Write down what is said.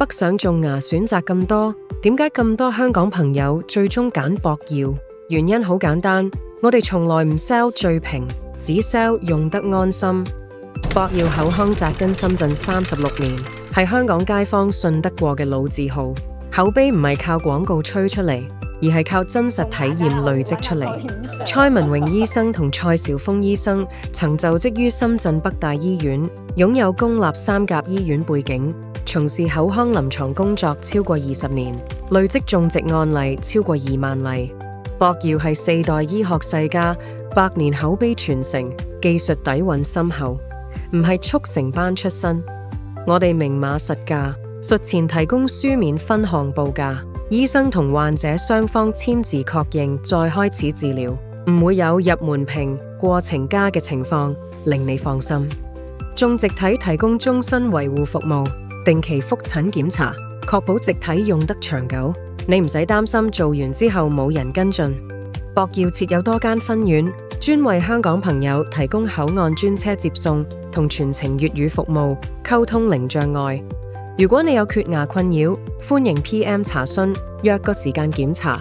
北上種牙選擇咁多，點解咁多香港朋友最終揀博耀？原因好簡單，我哋從來唔 sell 最平，只 sell 用得安心。博耀口腔紮根深圳36年，係香港街坊信得過嘅老字號。口碑唔係靠廣告吹出嚟，而係靠真實體驗累積出嚟。蔡文榮醫生同蔡兆峰醫生曾就職於深圳北大醫院，擁有公立3甲醫院背景，從事口腔臨床工作超過20年，累積種植案例超過2萬例。博耀係4代醫學世家，100年口碑傳承，技術底蘊深厚，唔係速成班出身。我哋明碼實價，術前提供書面分項報價，醫生同患者雙方簽字確認，再開始治療，唔會有入門評過程加嘅情況，令你放心。種植體提供終身維護服務，定期覆診檢查，確保植體用得長久。你唔使擔心做完之後冇人跟進。博耀設有多間分院，專為香港朋友提供口岸專車接送同全程粵語服務，溝通零障礙。如果你有缺牙困擾，歡迎 PM 查詢，約個時間檢查。